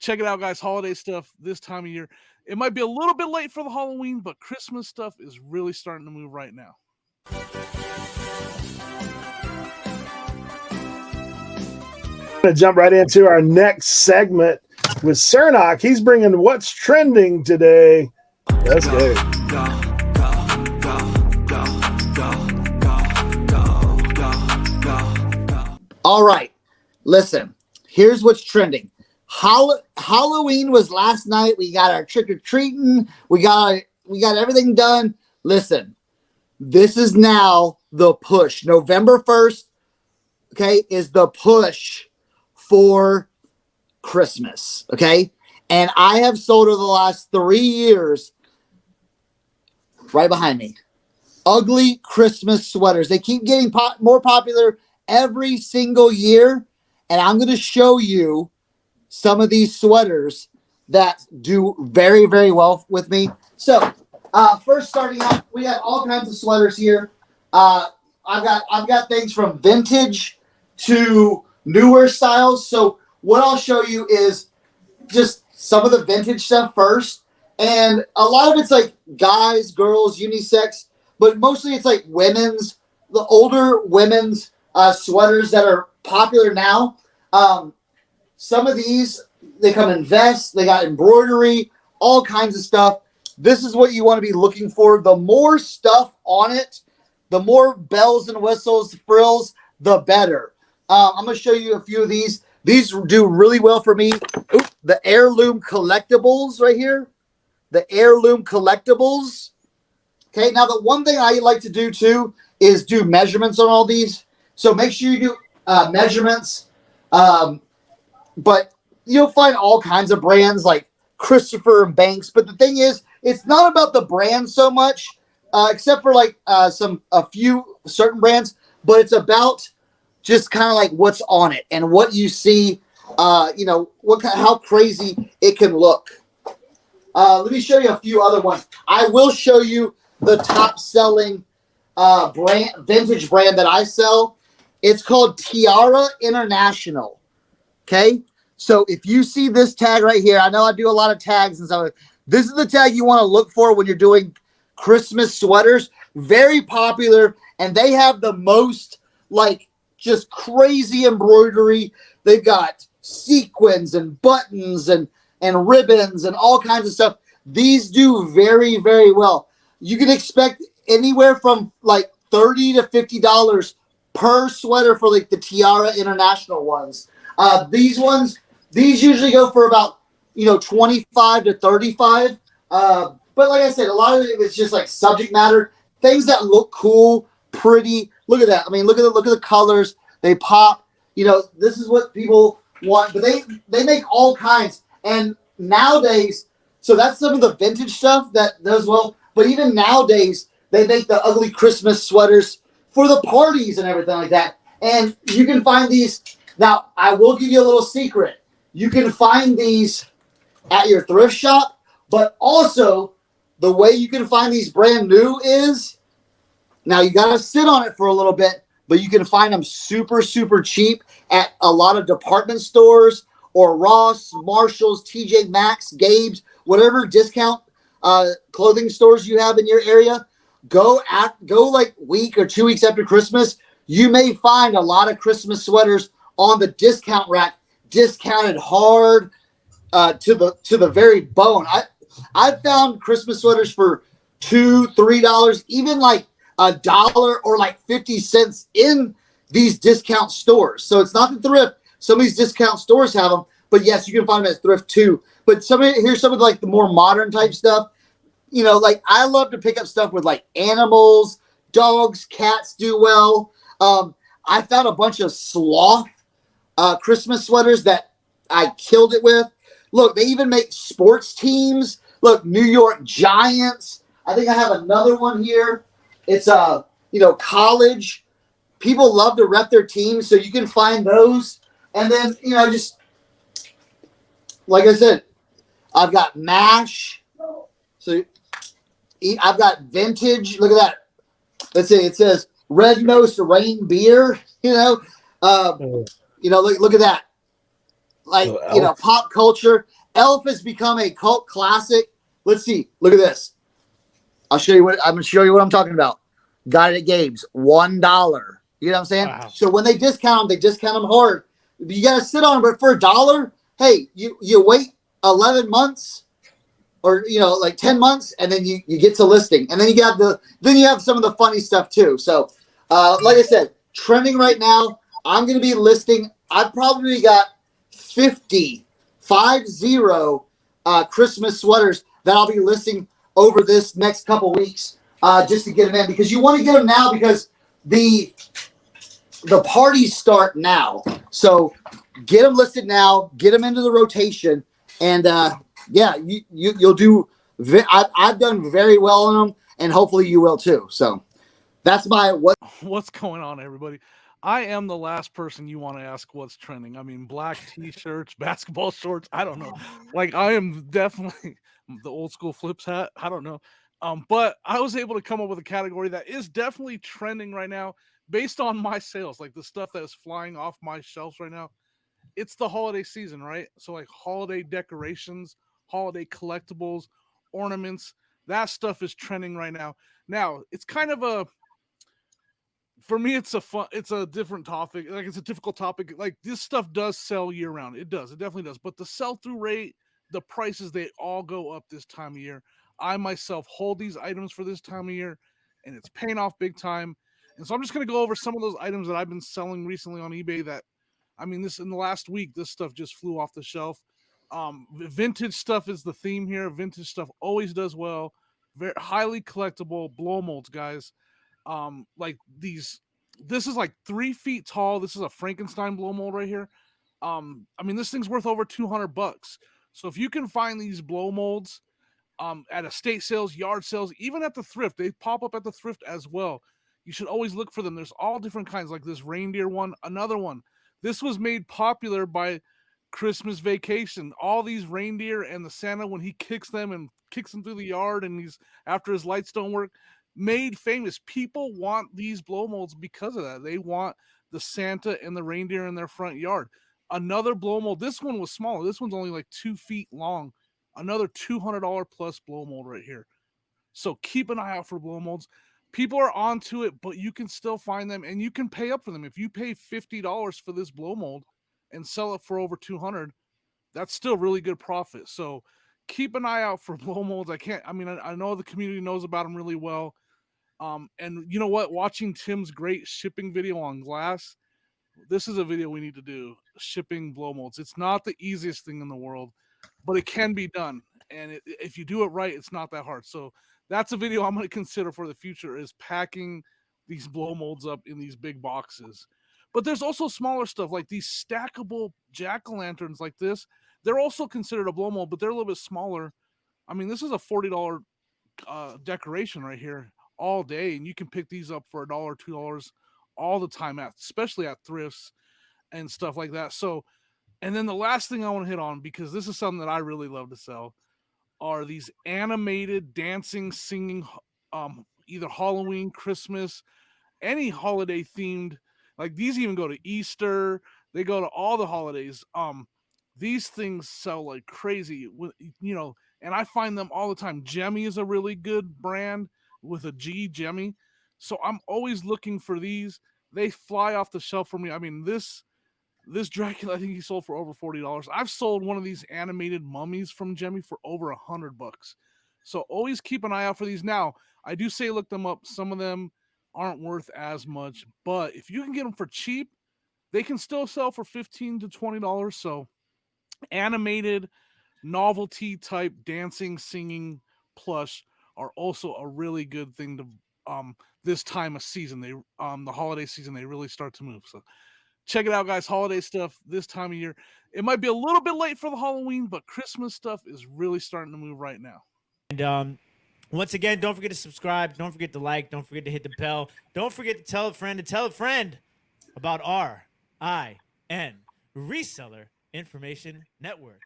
check it out, guys. Holiday stuff this time of year. It might be a little bit late for the Halloween, but Christmas stuff is really starting to move right now. I'm going to jump right into our next segment with Cernoch. He's bringing what's trending today. Let's go. All right. Listen, here's what's trending. Halloween was last night. We got our trick-or-treating. We got everything done. Listen, this is now the push. November 1st, okay, is the push for Christmas, okay? And I have sold over the last 3 years, right behind me, ugly Christmas sweaters. They keep getting more popular every single year, and I'm going to show you some of these sweaters that do very, very well with me. So, first starting out, we have all kinds of sweaters here. I've got things from vintage to newer styles. So what I'll show you is just some of the vintage stuff first. And a lot of it's like guys, girls, unisex, but mostly it's like the older women's sweaters that are popular now. Some of these, they come in vests, they got embroidery, all kinds of stuff. This is what you want to be looking for. The more stuff on it, the more bells and whistles, frills, the better. I'm going to show you a few of these. These do really well for me. Ooh, the heirloom collectibles right here. The heirloom collectibles. Okay, now the one thing I like to do too is do measurements on all these. So make sure you do measurements. But you'll find all kinds of brands like Christopher and Banks. But the thing is, it's not about the brand so much, except for like a few certain brands. But it's about just kind of like what's on it and what you see, how crazy it can look. Let me show you a few other ones. I will show you the top selling vintage brand that I sell. It's called Tiara International. Okay. So if you see this tag right here, I know I do a lot of tags and stuff. This is the tag you want to look for when you're doing Christmas sweaters. Very popular. And they have the most like just crazy embroidery. They've got sequins and buttons and ribbons and all kinds of stuff. These do very, very well. You can expect anywhere from like $30 to $50 per sweater for like the Tiara International ones. These usually go for about, 25 to 35. But like I said, a lot of it is just like subject matter, things that look cool, pretty. Look at that. I mean, look at the colors. They pop. This is what people want, but they make all kinds. And nowadays, so that's some of the vintage stuff that does well. But even nowadays, they make the ugly Christmas sweaters for the parties and everything like that. And you can find these. Now, I will give you a little secret. You can find these at your thrift shop, but also the way you can find these brand new is, now you got to sit on it for a little bit, but you can find them super, super cheap at a lot of department stores or Ross, Marshalls, TJ Maxx, Gabe's, whatever discount clothing stores you have in your area. Go like week or 2 weeks after Christmas. You may find a lot of Christmas sweaters on the discount rack, discounted hard to the very bone. I found Christmas sweaters for $2, $3, even like $1 or like 50 cents in these discount stores. So it's not the thrift. Some of these discount stores have them, but yes, you can find them at thrift too. But here's some of like the more modern type stuff. Like I love to pick up stuff with like animals, dogs, cats do well. I found a bunch of sloth Christmas sweaters that I killed it with. Look, they even make sports teams. Look, New York Giants. I think I have another one here. It's college. People love to rep their teams, so you can find those. And then, just like I said, I've got MASH. So I've got vintage. Look at that. Let's see. It says Red Nose Rain Beer. Look at that. like, So you know, Elf. pop culture. Elf has become a cult classic. Let's see. Look at this. I'm gonna show you what I'm talking about. Got it at Gabe's. $1. You know what I'm saying? Wow. So when they discount them hard. You gotta sit on them, but for $1, hey, you wait 11 months or, you know, like 10 months, and then you get to listing. And then you have some of the funny stuff too. So like I said, trending right now, I'm gonna be listing. I've probably got 50 Christmas sweaters that I'll be listing over this next couple weeks, just to get them in, because you want to get them now because the parties start now. So get them listed now, get them into the rotation, and yeah, you'll do. I've done very well on them, and hopefully you will too. So that's What's going on, everybody? I am the last person you want to ask what's trending. I mean, black t-shirts, basketball shorts. I don't know. Like, I am definitely the old school flips hat. I don't know. But I was able to come up with a category that is definitely trending right now based on my sales, like the stuff that is flying off my shelves right now. It's the holiday season, right? So like holiday decorations, holiday collectibles, ornaments, that stuff is trending right now. Now, it's kind of for me, it's a different topic. Like, it's a difficult topic. Like, this stuff does sell year round. It definitely does. But the sell through rate, the prices, they all go up this time of year. I myself hold these items for this time of year, and it's paying off big time. And so I'm just going to go over some of those items that I've been selling recently on eBay that, I mean, this in the last week, this stuff just flew off the shelf. Vintage stuff is the theme here. Vintage stuff always does well. Very highly collectible blow molds, guys. Like these, this is like 3 feet tall. This is a Frankenstein blow mold right here. I mean, this thing's worth over $200. So if you can find these blow molds at estate sales, yard sales, even at the thrift, they pop up at the thrift as well. You should always look for them. There's all different kinds, like this reindeer one, another one. This was made popular by Christmas Vacation. All these reindeer and the Santa, when he kicks them through the yard, and he's after his lights don't work, made famous. People want these blow molds because of that. They want the Santa and the reindeer in their front yard. Another blow mold. This one was smaller. This one's only like 2 feet long. Another $200 plus blow mold right here. So keep an eye out for blow molds. People are onto it, but you can still find them, and you can pay up for them. If you pay $50 for this blow mold and sell it for over $200, that's still really good profit. So keep an eye out for blow molds. I know the community knows about them really well. And you know what? Watching Tim's great shipping video on glass, this is a video we need to do. Shipping blow molds. It's not the easiest thing in the world, but it can be done. And if you do it right, it's not that hard. So that's a video I'm going to consider for the future, is packing these blow molds up in these big boxes. But there's also smaller stuff like these stackable jack-o'-lanterns like this. They're also considered a blow mold, but they're a little bit smaller. I mean, this is a $40 decoration right here all day, and you can pick these up for $1, $2 all the time, especially at thrifts and stuff like that. So, and then the last thing I want to hit on, because this is something that I really love to sell, are these animated dancing, singing, either Halloween, Christmas, any holiday themed. Like, these even go to Easter. They go to all the holidays. These things sell like crazy. And I find them all the time. Gemmy is a really good brand with a G, Gemmy. So I'm always looking for these. They fly off the shelf for me. I mean, this Dracula, I think he sold for over $40. I've sold one of these animated mummies from Gemmy for over $100. So always keep an eye out for these. Now, I do say look them up. Some of them aren't worth as much, but if you can get them for cheap, they can still sell for $15 to $20. So animated novelty type dancing, singing plush are also a really good thing to this time of season. They the holiday season, they really start to move. So check it out, guys. Holiday stuff this time of year. It might be a little bit late for the Halloween, but Christmas stuff is really starting to move right now. And once again, don't forget to subscribe. Don't forget to like. Don't forget to hit the bell. Don't forget to tell a friend about RIN Reseller Information Network.